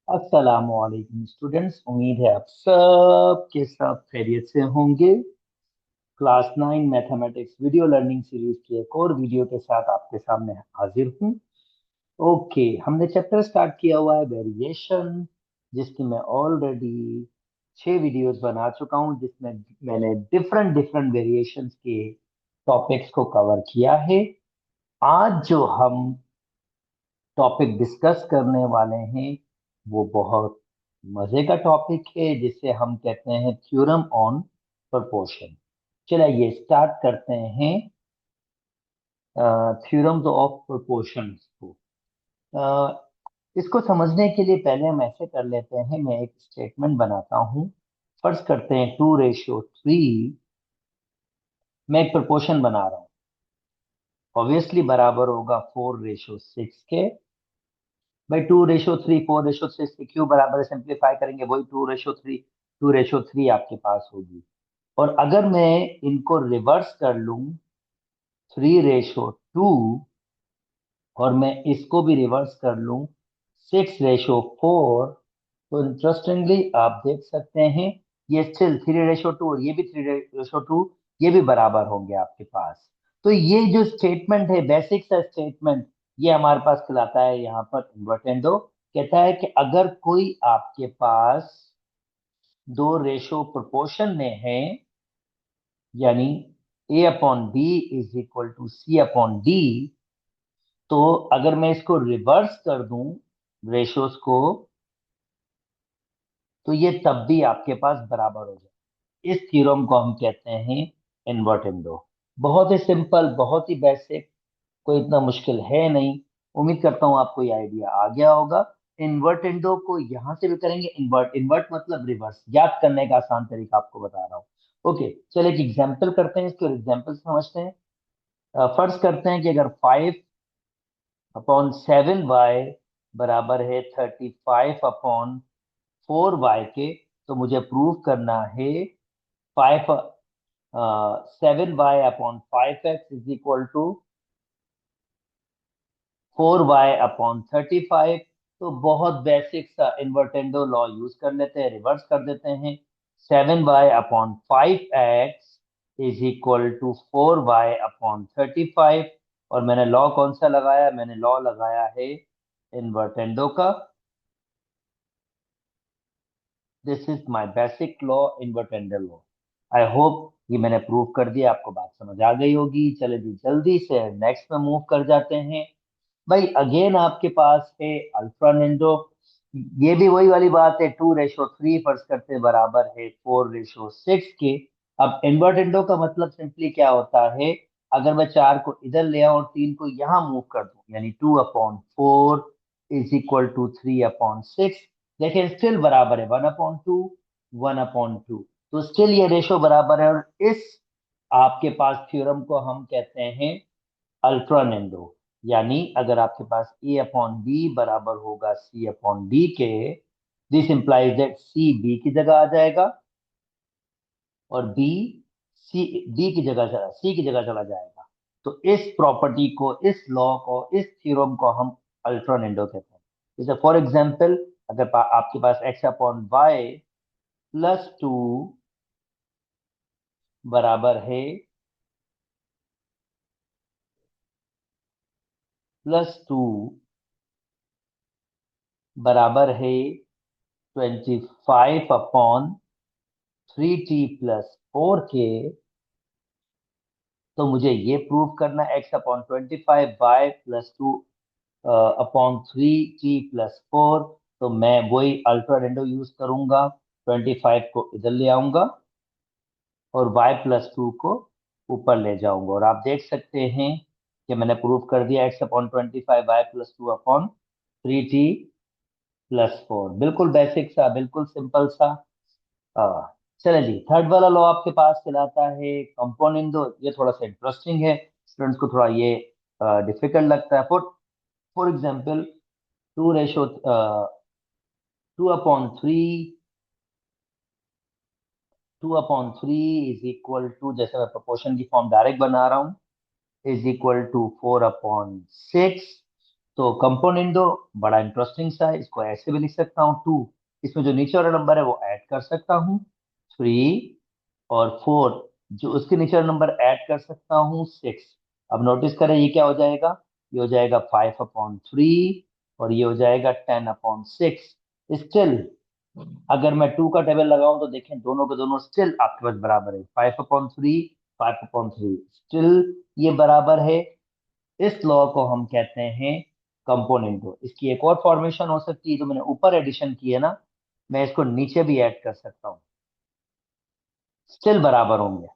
अस्सलामुअलैकुम स्टूडेंट्स, उम्मीद है आप सब के सब खैरियत से होंगे। Class 9 mathematics video learning series की एक और वीडियो के साथ आपके सामने हाजिर हूँ। ओके, हमने चैप्टर स्टार्ट किया हुआ है वेरिएशन, जिसकी मैं ऑलरेडी 6 वीडियोस बना चुका हूँ, जिसमें मैंने डिफरेंट डिफरेंट वेरिएशंस के टॉपिक्स को कवर किया है। आज जो हम टॉपिक डिस्कस करने वाले हैं वो बहुत मजे का टॉपिक है, जिसे हम कहते हैं थ्योरम ऑन प्रोपोर्शन। चलिए स्टार्ट करते हैं थ्योरम्स ऑफ प्रोपोर्शंस को। इसको समझने के लिए पहले हम ऐसे कर लेते हैं, मैं एक स्टेटमेंट बनाता हूँ। फर्ज करते हैं 2:3 मैं एक प्रोपोर्शन बना रहा हूँ, ऑब्वियसली बराबर होगा 4:6 के। भाई 2:3 4:6 के क्यों बराबर है, सिंप्लीफाई करेंगे वही 2:3 आपके पास होगी। और अगर मैं इनको रिवर्स कर लूं 3:2, और मैं इसको भी रिवर्स कर लूं 6:4, तो इंटरेस्टिंगली आप देख सकते हैं ये स्टिल 3:2 और ये भी 3:2, ये भी बराबर होंगे आपके पास। तो ये जो स्टेटमेंट है, बेसिक सा स्टेटमेंट, ये हमारे पास कहलाता है यहाँ पर इन्वर्टेंडो। कहता है कि अगर कोई आपके पास दो रेशो प्रोपोर्शन में है, यानी A/B = C/D, तो अगर मैं इसको रिवर्स कर दूं रेशोस को, तो ये तब भी आपके पास बराबर हो जाए। इस थ्योरम को हम कहते हैं इन्वर्टेंडो। बहुत ही सिंपल, बहुत ही बेसिक, कोई इतना मुश्किल है नहीं। उम्मीद करता हूं आपको ये आइडिया आ गया होगा। इन्वर्टेंडो को यहां से भी करेंगे, इन्वर्ट इन्वर्ट मतलब रिवर्स, याद करने का आसान तरीका आपको बता रहा हूँ। ओके, चलिए एक एग्जाम्पल करते हैं, इसको एग्जाम्पल समझते हैं। फर्ज करते हैं कि अगर 5/7 y बराबर है 35/4 y के, तो मुझे प्रूव करना है 7y/5x = 4y/35। तो बहुत बेसिक सा इन्वर्टेंडो लॉ यूज कर लेते हैं, रिवर्स कर देते हैं। 7y/5x = 4y/35। और मैंने लॉ कौन सा लगाया, मैंने लॉ लगाया है इन्वर्टेंडो का। This is my basic law, invertendo law. I hope ये मैंने प्रूव कर दिया, आपको बात समझ आ गई होगी। चले जी जल्दी से नेक्स्ट में मूव कर जाते हैं। भाई अगेन आपके पास है अल्फा नेंडो। ये भी वही वाली बात है, 2:3 फर्ज करते बराबर है 4:6 के। अब इन्वर्टेंडो का मतलब सिंपली क्या होता है, अगर मैं 4 को इधर ले आऊं और 3 को यहां मूव कर दूं, यानी 2/4 = 3/6। देखिए स्टिल बराबर है 1/2, 1/2। तो स्टिल ये रेशो बराबर है, और इस आपके पास थ्योरम को हम कहते हैं अल्ट्रानेंडो। यानी अगर आपके पास A/B बराबर होगा C/D के, this implies that C B की जगह आ जाएगा, और B C की जगह चला जाएगा। तो इस प्रॉपर्टी को, इस लॉ को, इस थ्योरम को हम अल्ट्रानेंडो कहते हैं। जैसे फॉर एग्जाम्पल, अगर आपके पास x/y +2 बराबर है +2 बराबर है 25/3t+4 के, तो मुझे ये प्रूव करना है x/25y +2/3t+4। तो मैं वही अल्ट्रानेंडो यूज करूंगा, 25 को इधर ले आऊंगा और y+2 को ऊपर ले जाऊंगा, और आप देख सकते हैं कि मैंने प्रूव कर दिया x/25y +2/3t+4। बिल्कुल बेसिक सा, बिल्कुल सिंपल सा। चले जी, थर्ड वाला लॉ आपके पास कहलाता है कंपोनेंडो। ये थोड़ा सा इंटरेस्टिंग है, स्टूडेंट्स को थोड़ा ये डिफिकल्ट लगता है। फॉर एग्जाम्पल, 2/3 2/3 जैसे मैं प्रोपोर्शन की फॉर्म डायरेक्ट बना रहा हूँ, = 4/6। तो कंपोनेंडो बड़ा इंटरेस्टिंग सा है, इसको ऐसे भी लिख सकता हूँ 2। इसमें जो नीचे वाला नंबर है वो ऐड कर सकता हूँ 3, और 4 जो उसके नीचे वाला नंबर ऐड कर सकता हूँ 6। अब नोटिस करें ये क्या हो जाएगा, ये हो जाएगा 5/3, और ये हो जाएगा 10/6। स्टिल अगर मैं 2 का टेबल लगाऊं तो देखें दोनों के दोनों स्टिल आपके पास बराबर है, 5/3, 5/3 स्टिल ये बराबर है। इस लॉ को हम कहते हैं कंपोनेंटो। इसकी एक और फॉर्मेशन हो सकती है, तो मैंने ऊपर एडिशन की है ना, मैं इसको नीचे भी ऐड कर सकता हूँ, स्टिल बराबर होंगे।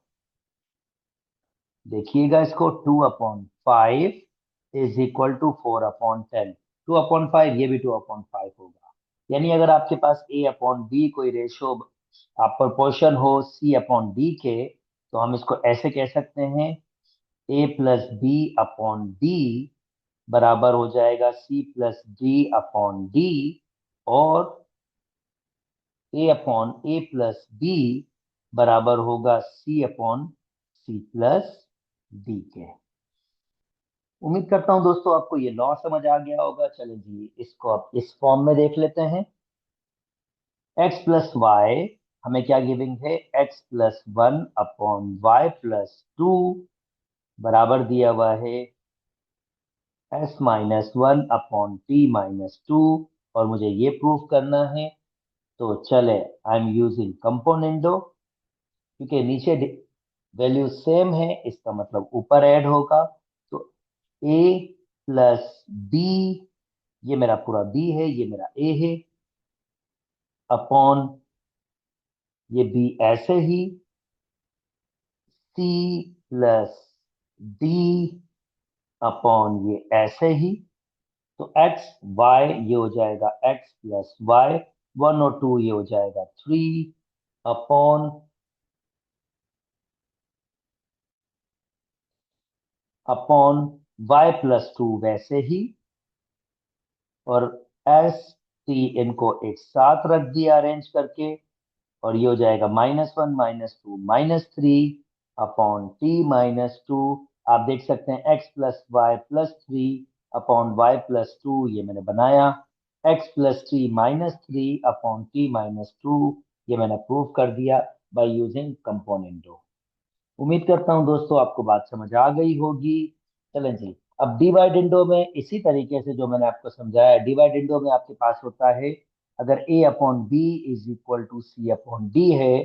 देखिएगा इसको, 2/5 इज इक्वल टू 4/10। 2/5 ये भी 2/5 होगा। यानी अगर आपके पास A/B कोई रेशो आप प्रोपोर्शन हो C/D के, तो हम इसको ऐसे कह सकते हैं A+B/D बराबर हो जाएगा C+D/D, और A/A+B बराबर होगा C/C+D के। उम्मीद करता हूं दोस्तों आपको ये लॉ समझ आ गया होगा। चलो जी, इसको आप इस फॉर्म में देख लेते हैं। x+y हमें क्या गिविंग है, x+1/y+2 बराबर दिया हुआ है s-1/t-2, और मुझे ये प्रूव करना है। तो चले, आई एम यूजिंग कंपोनेंडो, क्योंकि नीचे वैल्यू सेम है, इसका मतलब ऊपर ऐड होगा। तो A+B, ये मेरा पूरा B है, ये मेरा A है, अपॉन ये B ऐसे ही, C+D अपॉन ये ऐसे ही। तो x y ये हो जाएगा x+y, 1 और 2 ये हो जाएगा 3 अपॉन y+2 वैसे ही, और एस टी इनको एक साथ रख दिया अरेंज करके, और ये हो जाएगा -1 -2 -3 अपॉन t-2। आप देख सकते हैं x+y+3 अपॉन y+2 ये मैंने बनाया, x+t-3 अपॉन t-2 ये मैंने प्रूव कर दिया बाय यूजिंग कंपोनेंटो। उम्मीद करता हूँ दोस्तों आपको बात समझ आ गई होगी। चलें जी, अब डिवाइड इंडो में इसी तरीके से जो मैंने आपको समझाया, डिवाइड इंडो में आपके पास होता है, अगर A/B is equal to C/D है,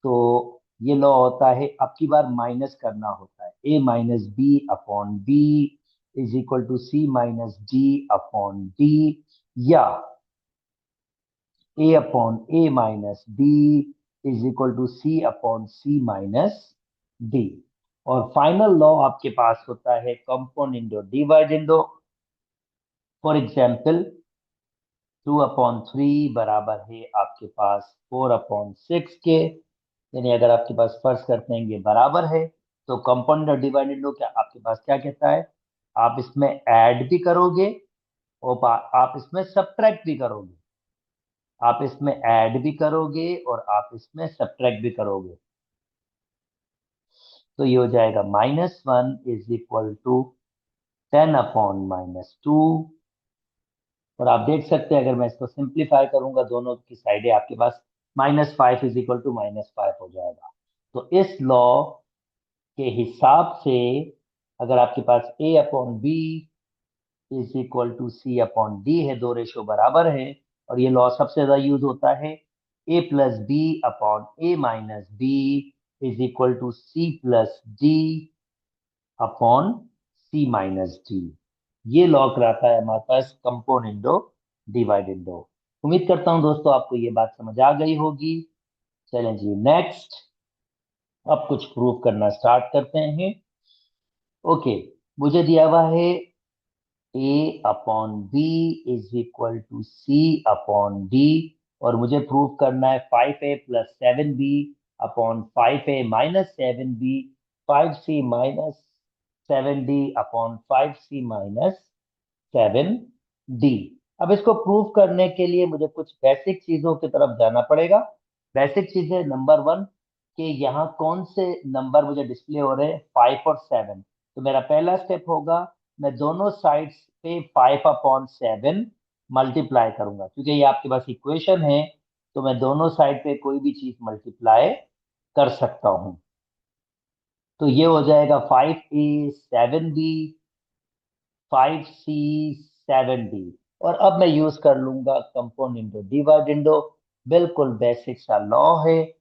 तो ये लॉ होता है अब की बार माइनस करना होता है, A-B/B is equal to C-D/D, या A/A-B is equal to C/C-D। और फाइनल लॉ आपके पास होता है कंपोनेंडो डिवाइडेंडो। फॉर एग्जाम्पल 2/3 बराबर है आपके पास 4/6 के, यानी अगर आपके पास फर्ज करते हैं ये बराबर है, तो कंपोनेंट और डिवाइडेंडो क्या आपके पास क्या कहता है, आप इसमें ऐड भी करोगे और आप इसमें सब्ट्रैक्ट भी करोगे, आप इसमें ऐड भी करोगे और आप इसमें सब्ट्रैक्ट भी करोगे। तो ये हो जाएगा -1 इज इक्वल टू 10/-2, और आप देख सकते हैं अगर मैं इसको सिंप्लीफाई करूंगा दोनों की साइडें, आपके पास -5 इज इक्वल टू -5 हो जाएगा। तो इस लॉ के हिसाब से अगर आपके पास A/B is equal to C/D है, दो रेशो बराबर है, और ये लॉ सबसे ज्यादा यूज होता है A+B/A-B is equal to C+D/C-D। ये लॉ कराता है हमारे पास कंपोनेंडो डिवाइडेंडो। उम्मीद करता हूं दोस्तों आपको ये बात समझ आ गई होगी। चलें जी नेक्स्ट, अब कुछ प्रूव करना स्टार्ट करते हैं। ओके, मुझे दिया हुआ है A/B is equal to C/D, और मुझे प्रूव करना है 5A+7B upon 5A-7B, 5C-7D upon 5C-7D। अब इसको प्रूव करने के लिए मुझे कुछ बेसिक चीजों की तरफ जाना पड़ेगा। बेसिक चीजें, नंबर 1 कि यहाँ कौन से नंबर मुझे डिस्प्ले हो रहे हैं, 5 और 7। तो मेरा पहला स्टेप होगा मैं दोनों साइड्स पे 5/7 मल्टीप्लाई करूंगा, क्योंकि ये आपके पास इक्वेशन है, तो मैं दोनों साइड पे कोई भी चीज मल्टीप्लाई कर सकता हूं। तो ये हो जाएगा 5a 7b 5c 7d। और अब मैं यूज कर लूंगा कंपाउंड इंटू डिवाइड इंटू, बिल्कुल बेसिक सा लॉ है।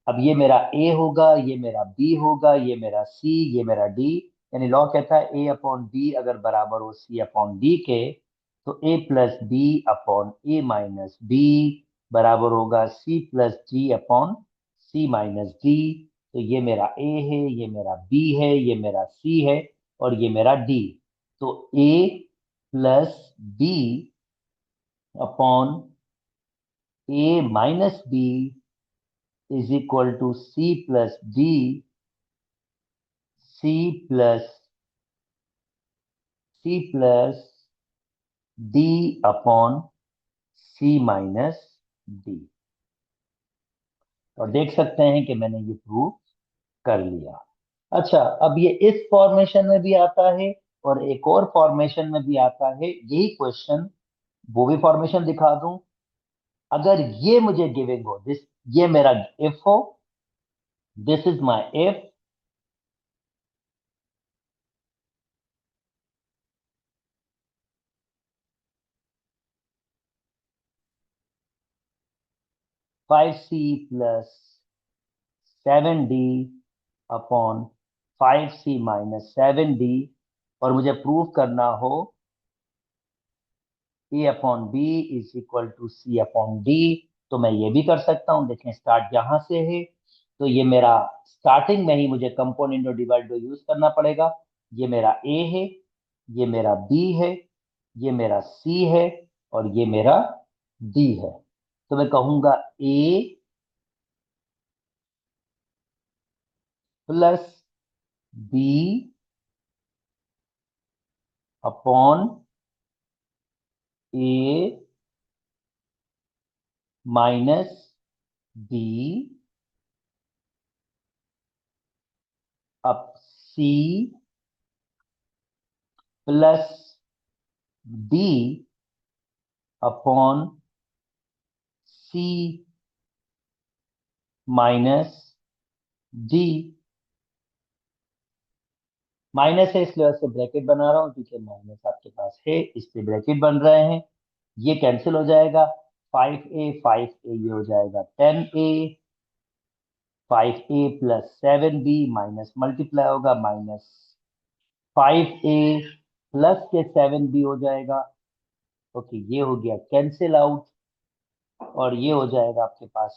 अब ये मेरा ए होगा, ये मेरा बी होगा, ये मेरा सी, ये मेरा डी। यानी लॉ कहता है ए अपॉन बी अगर बराबर हो सी अपॉन डी के, तो A plus B upon A minus B बराबर होगा सी plus D upon C minus D. तो ये मेरा ए है, ये मेरा बी है, ये मेरा सी है, और ये मेरा डी। तो A plus B upon A minus B is equal to C plus D, C plus D upon C minus D. और देख सकते हैं कि मैंने ये प्रूव कर लिया। अच्छा, अब ये इस फॉर्मेशन में भी आता है और एक और फॉर्मेशन में भी आता है, यही क्वेश्चन, वो भी फॉर्मेशन दिखा दूं। अगर ये मुझे गिविंग हो, दिस, ये मेरा इफ हो, this is my if, 5c + 7d upon 5c - 7d, और मुझे प्रूव करना हो A upon B is equal to C upon D, तो मैं ये भी कर सकता हूं। देखें, स्टार्ट यहां से है, तो ये मेरा स्टार्टिंग में ही मुझे कंपोनेंट और डिवाइड यूज करना पड़ेगा। ये मेरा ए है, ये मेरा बी है, ये मेरा सी है, और ये मेरा डी है। तो मैं कहूंगा ए प्लस बी अपॉन ए माइनस बी, अब सी plus D upon C minus D. Minus है इसलिए वैसे ब्रैकेट बना रहा हूं, क्योंकि माइनस आपके पास है इसलिए ब्रैकेट बन रहे हैं। ये कैंसिल हो जाएगा, 5a ये हो जाएगा 10a, 5a + 7b minus multiply होगा -5a + के 7b हो जाएगा। ओके, ये हो गया कैंसिल आउट, और ये हो जाएगा आपके पास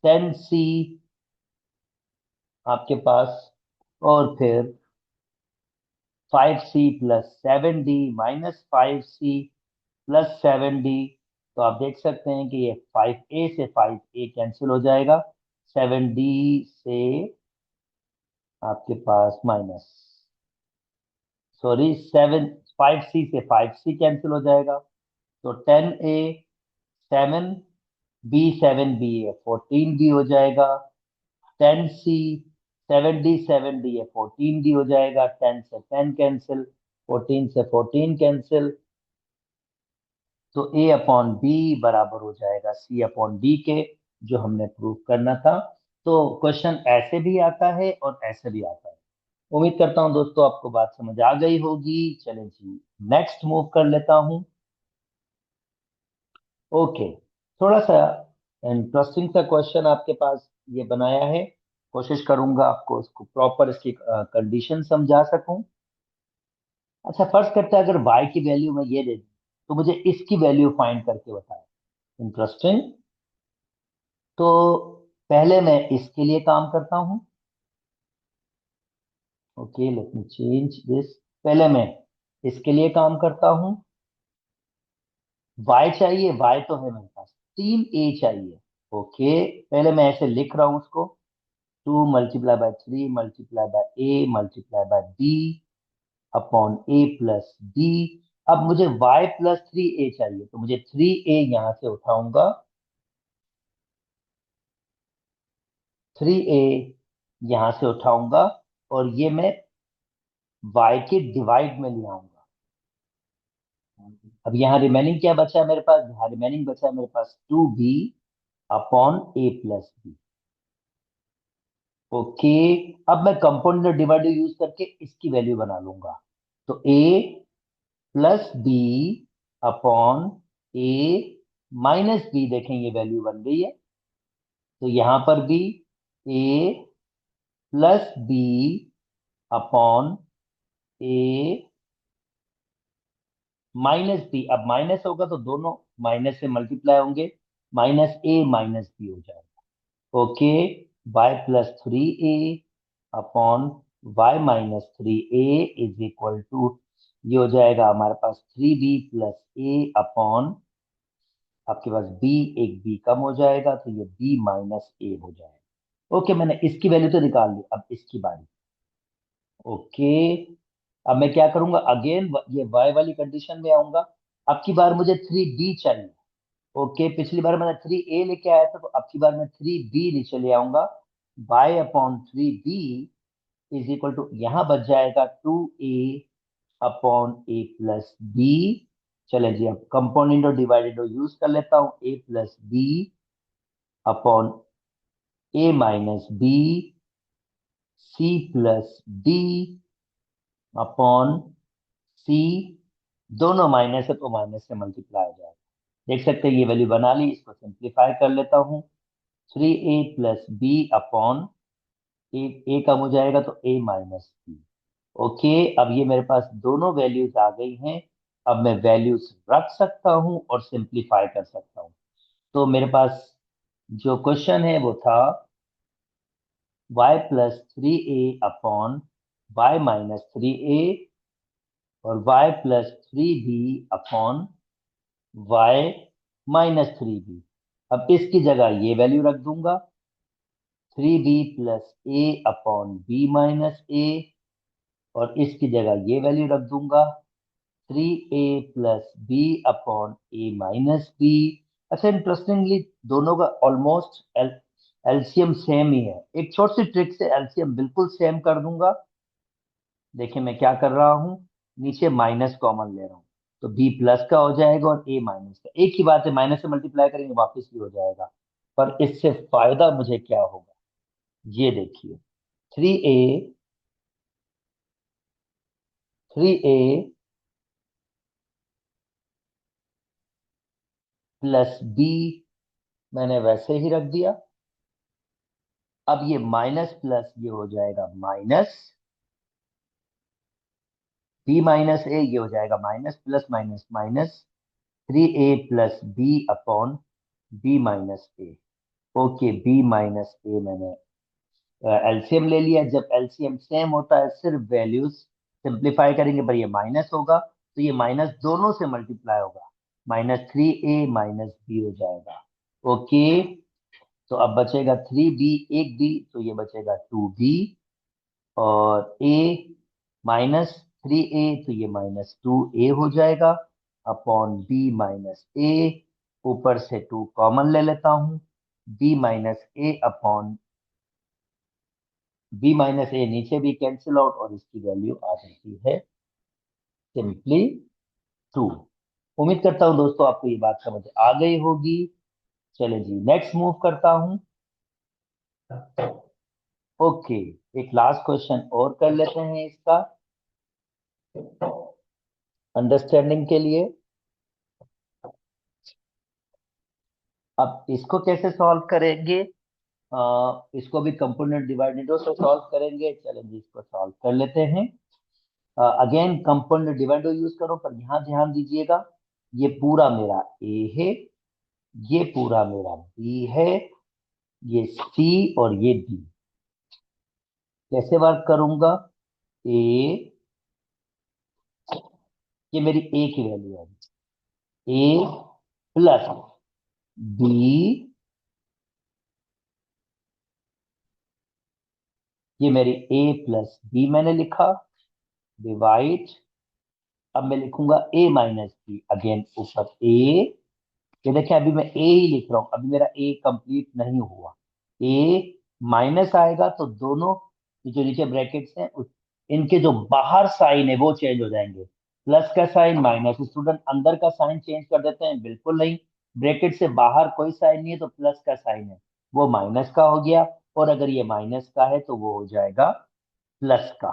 10c आपके पास, और फिर 5c + 7d -5c + 7d। तो आप देख सकते हैं कि ये 5a से 5a कैंसिल हो जाएगा, 7d से आपके पास माइनस, सॉरी, 5c से 5c कैंसिल हो जाएगा। तो 10a 7b 7b 14b हो जाएगा, 10c 7d 7d 14d हो जाएगा, 10 से 10 कैंसिल, 14 से 14 कैंसिल। तो ए अपॉन बी बराबर हो जाएगा सी अपॉन डी के, जो हमने प्रूव करना था। तो क्वेश्चन ऐसे भी आता है और ऐसे भी आता है। उम्मीद करता हूं दोस्तों आपको बात समझ आ गई होगी। चलें जी, नेक्स्ट मूव कर लेता हूं। ओके, थोड़ा सा इंटरेस्टिंग सा क्वेश्चन आपके पास ये बनाया है, कोशिश करूंगा आपको इसको प्रॉपर इसकी कंडीशन समझा सकूं। अच्छा, फर्ज करते हैं अगर y की वैल्यू मैं ये दे दूं, तो मुझे इसकी वैल्यू फाइंड करके बताएं। इंटरेस्टिंग। तो पहले मैं इसके लिए काम करता हूं। Okay, let me change this. पहले मैं इसके लिए काम करता हूं। y चाहिए, y तो है मेरे पास, 3a चाहिए। ओके, पहले मैं ऐसे लिख रहा हूं उसको, 2 × 3 × a × b upon a + b। अब मुझे y + 3a चाहिए, तो मुझे 3a यहां से उठाऊंगा, 3a यहां से उठाऊंगा, और ये मैं y के डिवाइड में ले आऊंगा। अब यहाँ रिमेनिंग क्या बचा है मेरे पास? यहाँ रिमेनिंग बचा है मेरे पास 2b upon a plus b. Okay, अब मैं कंपाउंड डिवाइडर यूज करके इसकी वैल्यू बना लूंगा। तो a plus B upon a minus b, देखें ये वैल्यू बन गई है। तो यहां पर भी a plus B upon a minus b. अब माइनस होगा तो दोनों माइनस से मल्टीप्लाई होंगे, माइनस ए माइनस बी हो जाएगा। Okay, y plus three a upon y minus three a is equal to, ये हो जाएगा हमारे पास 3b प्लस ए अपॉन, आपके पास b, एक b कम हो जाएगा तो ये b माइनस ए हो जाएगा। ओके, मैंने इसकी वैल्यू तो निकाल ली, अब इसकी बारी। ओके, अब मैं क्या करूंगा, अगेन ये y वाली कंडीशन में आऊंगा। अब की बार मुझे 3b चाहिए। ओके, पिछली बार मैंने 3a लेके आया था, तो अब की बार मैं 3b नीचे ले आऊंगा। y upon 3b is equal to, यहाँ बच जाएगा 2a upon a plus B. चले जी, अब कंपाउंड और डिवाइडेड यूज कर लेता हूँ, a plus B upon a minus B, c plus D upon C. दोनों माइनस है तो माइनस से मल्टीप्लाई हो जाएगा। देख सकते हैं ये वैल्यू बना ली, इसको सिंप्लीफाई कर लेता हूँ। 3a प्लस बी अपॉन ए कम हो जाएगा तो a माइनस बी। ओके, अब ये मेरे पास दोनों वैल्यूज आ गई हैं। अब मैं वैल्यूज रख सकता हूँ और सिंप्लीफाई कर सकता हूँ। तो मेरे पास जो क्वेश्चन है वो था y plus three a upon y minus three a और y plus three b upon y minus three b. अब इसकी जगह ये वैल्यू रख दूंगा, 3b plus a upon B minus a, और इसकी जगह ये वैल्यू रख दूंगा, 3a प्लस बी अपॉन ए माइनस बी। अच्छा, इंटरेस्टिंगली दोनों का ऑलमोस्ट एलसीएम सेम ही है। एक छोटी सी ट्रिक से एलसीएम बिल्कुल सेम कर दूंगा। देखिए मैं क्या कर रहा हूँ, नीचे माइनस कॉमन ले रहा हूँ, तो बी प्लस का हो जाएगा और ए माइनस का। एक ही बात है, माइनस से मल्टीप्लाई करेंगे वापस भी हो जाएगा। पर इससे फायदा मुझे क्या होगा, ये देखिए, 3a 3a प्लस बी मैंने वैसे ही रख दिया। अब ये माइनस प्लस ये हो जाएगा माइनस बी माइनस ए, ये हो जाएगा minus plus minus minus 3a plus B upon B minus A. Okay, B minus A मैंने एलसीएम ले लिया। जब एलसीएम सेम होता है सिर्फ वैल्यूज सिंप्लीफाई करेंगे, पर ये माइनस होगा तो ये माइनस दोनों से मल्टीप्लाई होगा, माइनस 3a माइनस बी हो जाएगा। ओके, तो अब बचेगा 3b, एक बी, तो ये बचेगा 2b, और a माइनस 3a, तो ये माइनस 2a हो जाएगा अपॉन b माइनस a। ऊपर से 2 कॉमन ले लेता हूँ, b minus a upon b minus A नीचे भी कैंसिल आउट, और इसकी वैल्यू आ जाती है सिंपली 2। उम्मीद करता हूँ दोस्तों आपको ये बात समझ आ गई होगी। चले जी, नेक्स्ट मूव करता हूँ। ओके, एक लास्ट क्वेश्चन और कर लेते हैं इसका अंडरस्टैंडिंग के लिए। अब इसको कैसे सॉल्व करेंगे? इसको भी कंपोनेंट डिवाइडेडो से सॉल्व करेंगे। चलें जी, इसको सॉल्व कर लेते हैं। अगेन कंपाउंड डिवाइडर यूज करो, पर यहाँ ध्यान दीजिएगा, ये पूरा मेरा ए है, ये पूरा मेरा बी है, ये सी और ये बी। कैसे वर्क करूंगा? ए, ये मेरी ए की वैल्यू है, ए प्लस बी, ये मेरी ए प्लस बी मैंने लिखा, डिवाइड। अब मैं लिखूंगा ए माइनस बी, अगेन ऊपर ए। ये देखिए, अभी मैं ए ही लिख रहा हूं, अभी मेरा ए कंप्लीट नहीं हुआ। ए माइनस आएगा तो दोनों ये जो नीचे ब्रैकेट्स हैं इनके जो बाहर साइन है वो चेंज हो जाएंगे। प्लस का साइन माइनस, स्टूडेंट अंदर का साइन चेंज कर देते हैं, बिल्कुल नहीं। ब्रैकेट से बाहर कोई साइन नहीं है तो प्लस का साइन है, वो माइनस का हो गया। और अगर ये माइनस का है तो वो हो जाएगा प्लस का।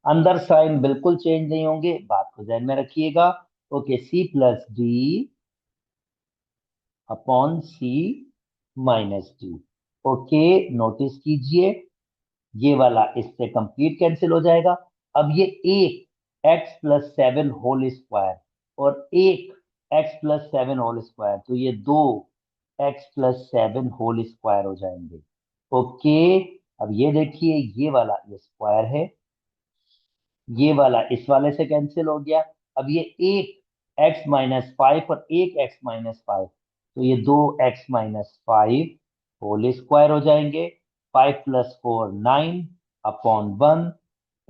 अंदर साइन बिल्कुल चेंज नहीं होंगे, बात को ध्यान में रखिएगा। Okay, C plus D upon C minus D. Okay, notice कीजिए, ये वाला इससे कंप्लीट कैंसिल हो जाएगा। अब ये एक x plus seven whole square और एक x plus seven whole square, तो ये दो x plus seven whole square हो जाएंगे। ओके, अब ये देखिए, ये वाला ये स्क्वायर है, ये वाला इस वाले से कैंसिल हो गया। अब ये एक एक्स माइनस फाइव और एक एक्स माइनस फाइव, तो ये दो x minus five whole square हो जाएंगे। Five plus four nine upon one,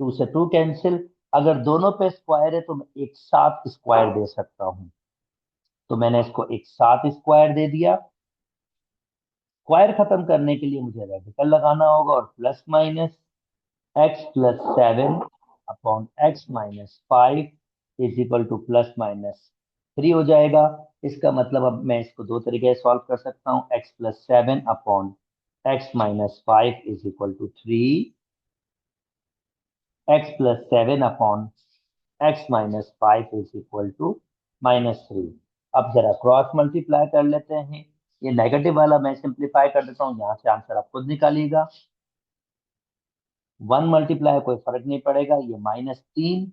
two से टू कैंसिल। अगर दोनों पे स्क्वायर है तो मैं एक साथ स्क्वायर दे सकता हूं, तो मैंने इसको एक साथ स्क्वायर दे दिया। स्क्वायर खत्म करने के लिए मुझे रेडिकल लगाना होगा, और plus minus x plus seven upon x minus five is equal two plus minus three हो जाएगा। इसका मतलब अब मैं इसको दो तरीके से सॉल्व कर सकता हूँ, x plus seven upon x minus five is equal to three, x plus seven upon x minus five is equal to minus three. अब जरा क्रॉस मल्टीप्लाई कर लेते हैं, ये नेगेटिव वाला मैं सिंप्लीफाई कर देता हूँ, यहाँ से आंसर आप खुद निकालिएगा। वन मल्टीप्लाई कोई फर्क नहीं पड़ेगा, ये माइनस तीन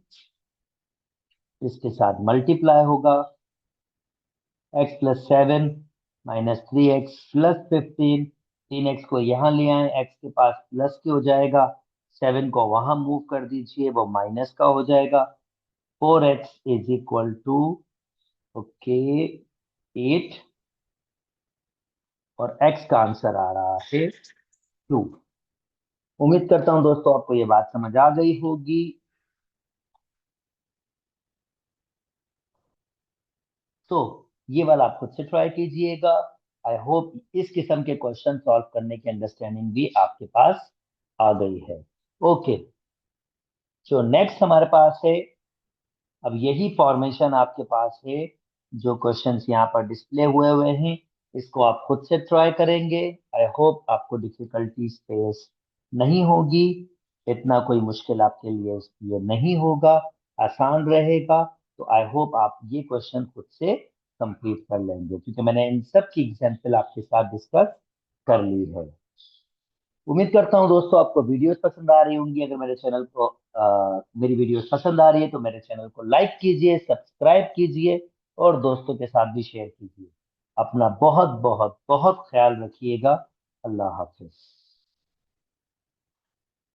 इसके साथ मल्टीप्लाई होगा, x plus seven minus three x plus fifteen. तीन एक्स को यहाँ ले आए, एक्स के पास प्लस के हो जाएगा, सेवन को वहां मूव कर दीजिए, वो माइनस का हो जाएगा। Four x is equal to, okay, eight, और एक्स का आंसर आ रहा है टू। उम्मीद करता हूं दोस्तों आपको ये बात समझ आ गई होगी। तो ये वाला आप खुद से ट्राई कीजिएगा। आई होप इस किस्म के क्वेश्चन सॉल्व करने की अंडरस्टैंडिंग भी आपके पास आ गई है। ओके, जो नेक्स्ट हमारे पास है, अब यही फॉर्मेशन आपके पास है, जो क्वेश्चंस यहाँ पर डिस्प्ले हुए हुए हैं, इसको आप खुद से ट्राई करेंगे। आई होप आपको डिफिकल्टीज फेस नहीं होगी, इतना कोई मुश्किल आपके लिए नहीं होगा, आसान रहेगा। तो आई होप आप ये क्वेश्चन खुद से कंप्लीट कर लेंगे, क्योंकि मैंने इन सब की एग्जाम्पल आपके साथ डिस्कस कर ली है। उम्मीद करता हूँ दोस्तों आपको वीडियोस पसंद आ रही होंगी। अगर मेरी वीडियोस पसंद आ रही है तो मेरे चैनल को लाइक कीजिए, सब्सक्राइब कीजिए, और दोस्तों के साथ भी शेयर कीजिए। अपना बहुत बहुत बहुत ख्याल रखिएगा। अल्लाह हाफिज।